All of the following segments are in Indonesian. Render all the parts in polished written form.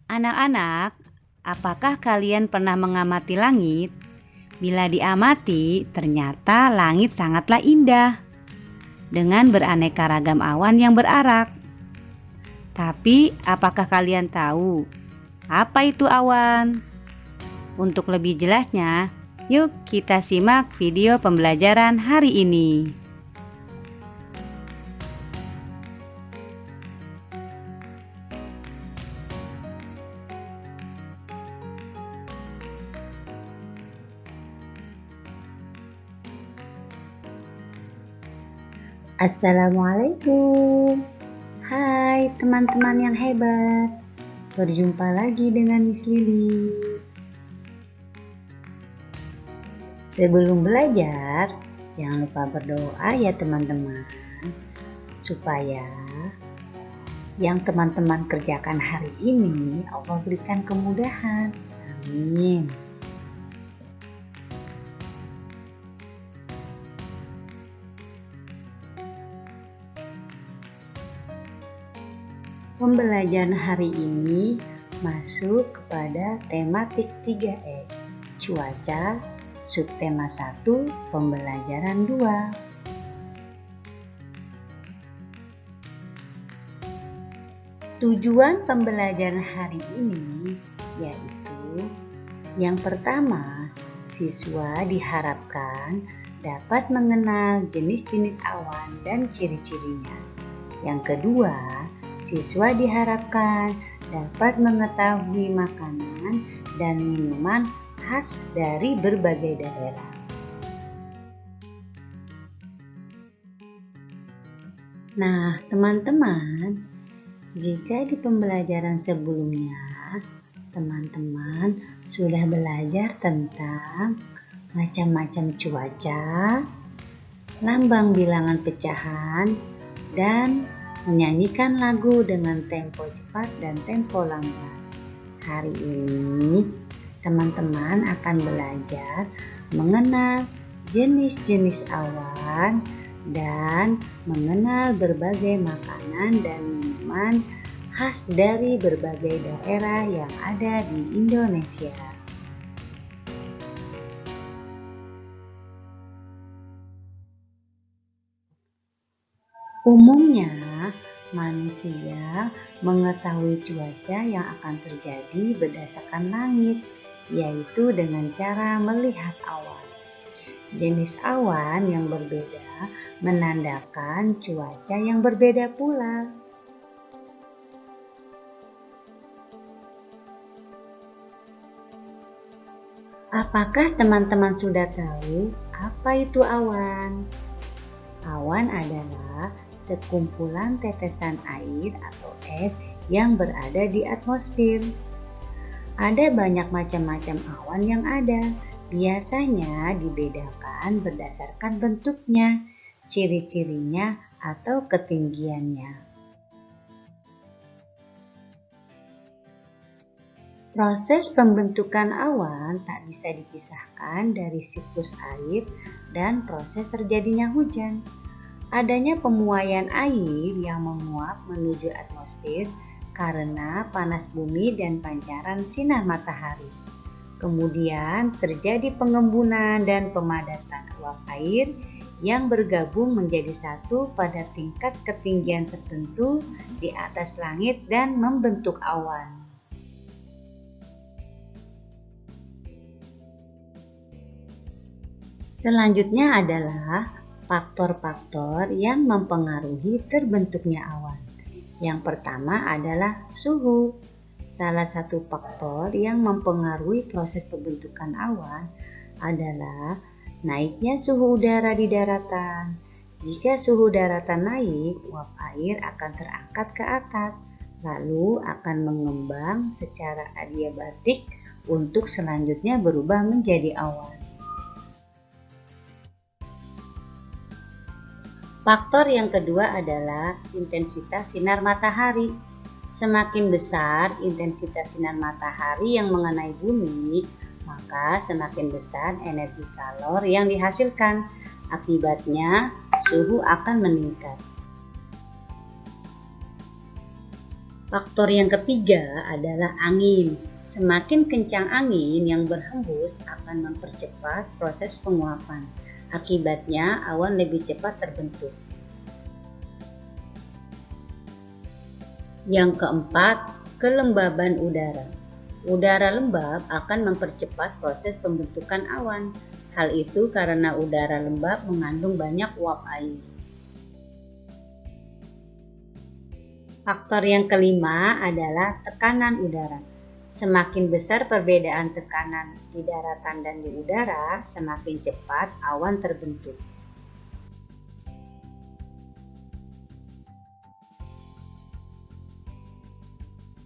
Anak-anak, apakah kalian pernah mengamati langit? Bila diamati, ternyata langit sangatlah indah dengan beraneka ragam awan yang berarak. Tapi, apakah kalian tahu apa itu awan? Untuk lebih jelasnya, yuk kita simak video pembelajaran hari ini. Assalamualaikum. Hai teman-teman yang hebat. Berjumpa lagi dengan Miss Lili. Sebelum belajar, jangan lupa berdoa ya teman-teman, supaya yang teman-teman kerjakan hari ini Allah berikan kemudahan. Amin. Pembelajaran hari ini masuk kepada tematik 3E, cuaca, subtema 1, pembelajaran 2. Tujuan pembelajaran hari ini yaitu yang pertama, siswa diharapkan dapat mengenal jenis-jenis awan dan ciri-cirinya. Yang kedua, siswa diharapkan dapat mengetahui makanan dan minuman khas dari berbagai daerah. Nah, teman-teman, jika di pembelajaran sebelumnya teman-teman sudah belajar tentang macam-macam cuaca, lambang bilangan pecahan, dan menyanyikan lagu dengan tempo cepat dan tempo lambat. Hari ini teman-teman akan belajar mengenal jenis-jenis awan dan mengenal berbagai makanan dan minuman khas dari berbagai daerah yang ada di Indonesia. Umumnya, manusia mengetahui cuaca yang akan terjadi berdasarkan langit, yaitu dengan cara melihat awan. Jenis awan yang berbeda menandakan cuaca yang berbeda pula. Apakah teman-teman sudah tahu apa itu awan? Awan adalah sekumpulan tetesan air atau es yang berada di atmosfer. Ada banyak macam-macam awan yang ada. Biasanya dibedakan berdasarkan bentuknya, ciri-cirinya, atau ketinggiannya. Proses pembentukan awan tak bisa dipisahkan dari siklus air dan proses terjadinya hujan. Adanya pemuaian air yang menguap menuju atmosfer karena panas bumi dan pancaran sinar matahari. Kemudian terjadi pengembunan dan pemadatan uap air yang bergabung menjadi satu pada tingkat ketinggian tertentu di atas langit dan membentuk awan. Selanjutnya adalah faktor-faktor yang mempengaruhi terbentuknya awan. Yang pertama adalah suhu. Salah satu faktor yang mempengaruhi proses pembentukan awan adalah naiknya suhu udara di daratan. Jika suhu daratan naik, uap air akan terangkat ke atas, lalu akan mengembang secara adiabatik untuk selanjutnya berubah menjadi awan. Faktor yang kedua adalah intensitas sinar matahari. Semakin besar intensitas sinar matahari yang mengenai bumi, maka semakin besar energi kalor yang dihasilkan. Akibatnya, suhu akan meningkat. Faktor yang ketiga adalah angin. Semakin kencang angin yang berhembus akan mempercepat proses penguapan. Akibatnya, awan lebih cepat terbentuk. Yang keempat, kelembaban udara. Udara lembab akan mempercepat proses pembentukan awan. Hal itu karena udara lembab mengandung banyak uap air. Faktor yang kelima adalah tekanan udara. Semakin besar perbedaan tekanan di daratan dan di udara, semakin cepat awan terbentuk.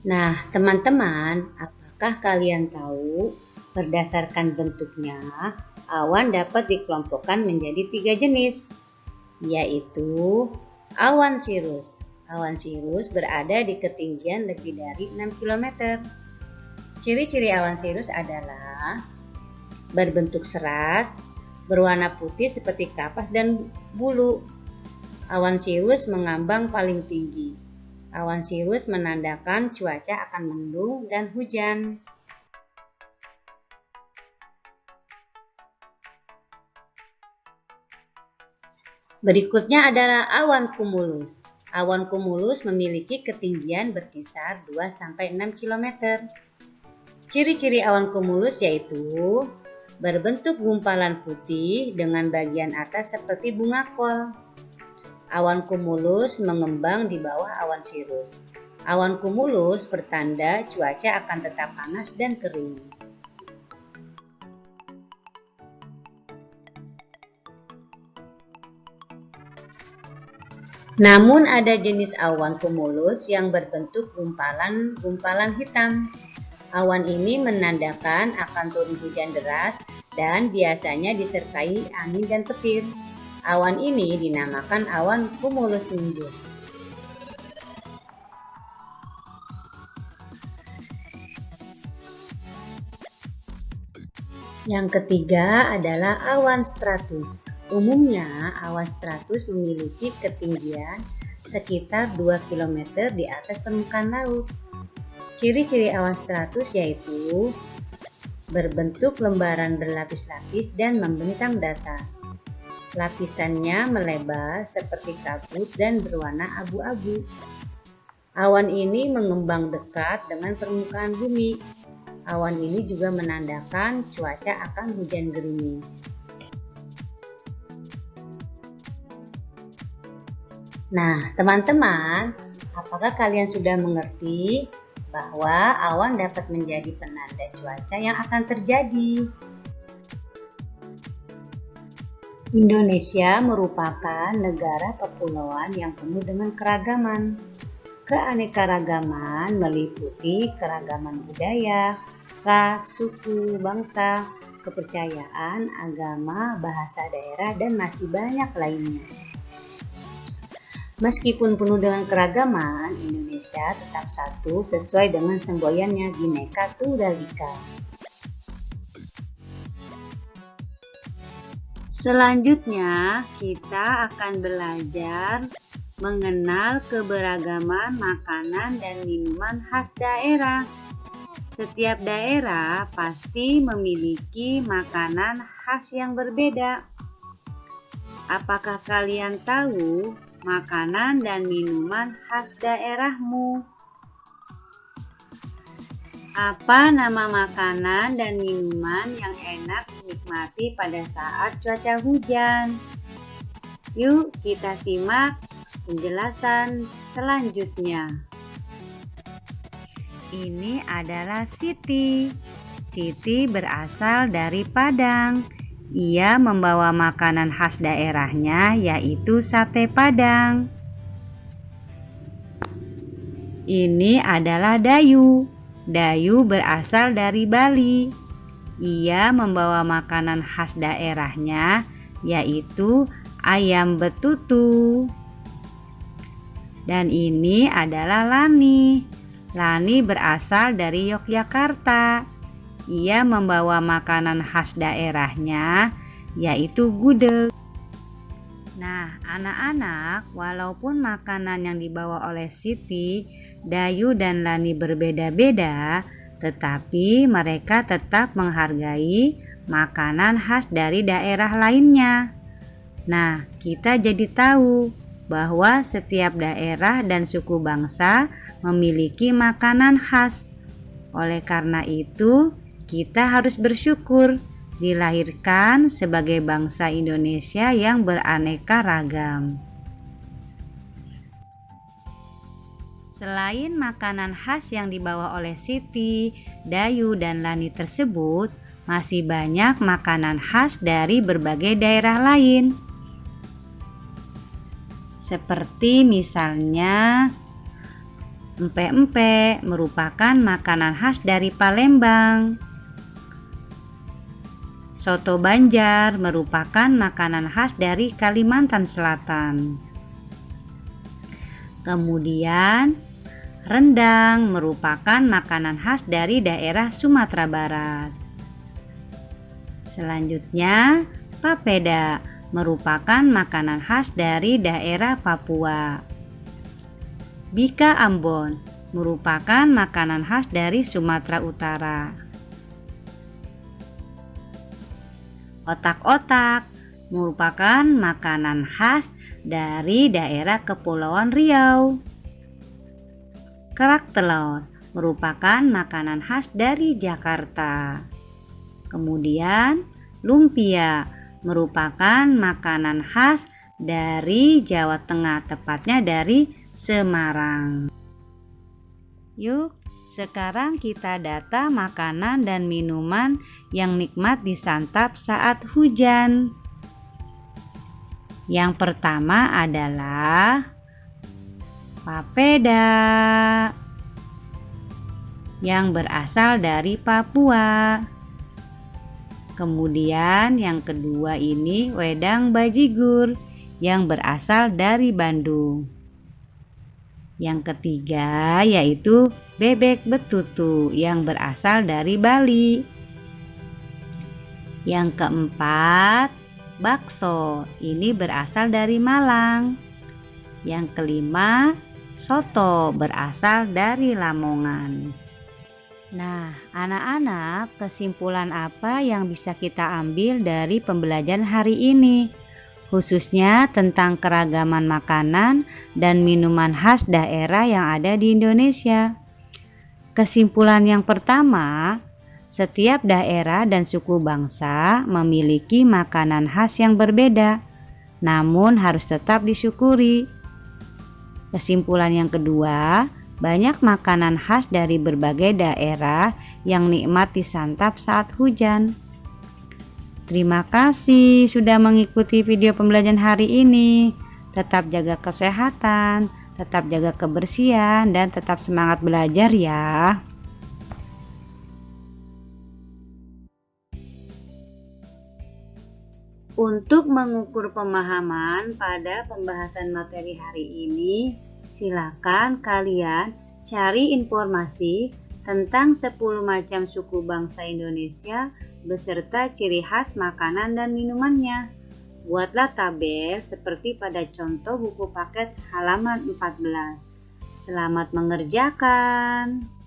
Nah, teman-teman, apakah kalian tahu berdasarkan bentuknya, awan dapat dikelompokkan menjadi 3 jenis, yaitu awan sirus. Awan sirus berada di ketinggian lebih dari 6 km. Ciri-ciri awan sirus adalah berbentuk serat, berwarna putih seperti kapas dan bulu. Awan sirus mengambang paling tinggi. Awan sirus menandakan cuaca akan mendung dan hujan. Berikutnya adalah awan kumulus. Awan kumulus memiliki ketinggian berkisar 2-6 km. Ciri-ciri awan kumulus yaitu berbentuk gumpalan putih dengan bagian atas seperti bunga kol. Awan kumulus mengembang di bawah awan sirus. Awan kumulus pertanda cuaca akan tetap panas dan kering. Namun ada jenis awan kumulus yang berbentuk gumpalan hitam. Awan ini menandakan akan turun hujan deras dan biasanya disertai angin dan petir. Awan ini dinamakan awan cumulus nimbus. Yang ketiga adalah awan stratus. Umumnya, awan stratus memiliki ketinggian sekitar 2 km di atas permukaan laut. Ciri-ciri awan stratus yaitu berbentuk lembaran berlapis-lapis dan membentang datar. Lapisannya melebar seperti kabut dan berwarna abu-abu. Awan ini mengembang dekat dengan permukaan bumi. Awan ini juga menandakan cuaca akan hujan gerimis. Nah, teman-teman, apakah kalian sudah mengerti bahwa awan dapat menjadi penanda cuaca yang akan terjadi? Indonesia merupakan negara kepulauan yang penuh dengan keragaman. Keanekaragaman meliputi keragaman budaya, ras, suku, bangsa, kepercayaan, agama, bahasa daerah, dan masih banyak lainnya. Meskipun penuh dengan keragaman, Indonesia tetap satu sesuai dengan semboyannya Bhinneka Tunggal Ika. Selanjutnya, kita akan belajar mengenal keberagaman makanan dan minuman khas daerah. Setiap daerah pasti memiliki makanan khas yang berbeda. Apakah kalian tahu makanan dan minuman khas daerahmu? Apa nama makanan dan minuman yang enak dinikmati pada saat cuaca hujan? Yuk kita simak penjelasan selanjutnya. Ini adalah Siti. Siti berasal dari Padang. Ia membawa makanan khas daerahnya yaitu sate Padang. Ini adalah Dayu. Dayu berasal dari Bali. Ia membawa makanan khas daerahnya yaitu ayam betutu. Dan ini adalah Lani. Lani berasal dari Yogyakarta. Ia membawa makanan khas daerahnya, yaitu gudeg. Nah, anak-anak, walaupun makanan yang dibawa oleh Siti, Dayu, dan Lani berbeda-beda, tetapi mereka tetap menghargai makanan khas dari daerah lainnya. Nah, kita jadi tahu bahwa setiap daerah dan suku bangsa memiliki makanan khas. Oleh karena itu, kita harus bersyukur dilahirkan sebagai bangsa Indonesia yang beraneka ragam. Selain makanan khas yang dibawa oleh Siti, Dayu, dan Lani tersebut, masih banyak makanan khas dari berbagai daerah lain. Seperti misalnya empek-empek merupakan makanan khas dari Palembang. Soto Banjar merupakan makanan khas dari Kalimantan Selatan. Kemudian rendang merupakan makanan khas dari daerah Sumatera Barat. Selanjutnya, papeda merupakan makanan khas dari daerah Papua. Bika Ambon merupakan makanan khas dari Sumatera Utara. Otak-otak merupakan makanan khas dari daerah Kepulauan Riau. Kerak telur merupakan makanan khas dari Jakarta. Kemudian, lumpia merupakan makanan khas dari Jawa Tengah, tepatnya dari Semarang. Yuk, sekarang kita data makanan dan minuman yang nikmat disantap saat hujan. Yang pertama adalah papeda yang berasal dari Papua. Kemudian yang kedua ini wedang bajigur yang berasal dari Bandung. Yang ketiga yaitu bebek betutu yang berasal dari Bali. Yang keempat, bakso, ini berasal dari Malang. Yang kelima, soto berasal dari Lamongan. Nah, anak-anak, kesimpulan apa yang bisa kita ambil dari pembelajaran hari ini? Khususnya tentang keragaman makanan dan minuman khas daerah yang ada di Indonesia. Kesimpulan yang pertama, setiap daerah dan suku bangsa memiliki makanan khas yang berbeda, namun harus tetap disyukuri. Kesimpulan yang kedua, banyak makanan khas dari berbagai daerah yang nikmat disantap saat hujan. Terima kasih sudah mengikuti video pembelajaran hari ini. Tetap jaga kesehatan, tetap jaga kebersihan, dan tetap semangat belajar ya. Untuk mengukur pemahaman pada pembahasan materi hari ini, silakan kalian cari informasi tentang 10 macam suku bangsa Indonesia beserta ciri khas makanan dan minumannya. Buatlah tabel seperti pada contoh buku paket halaman 14. Selamat mengerjakan!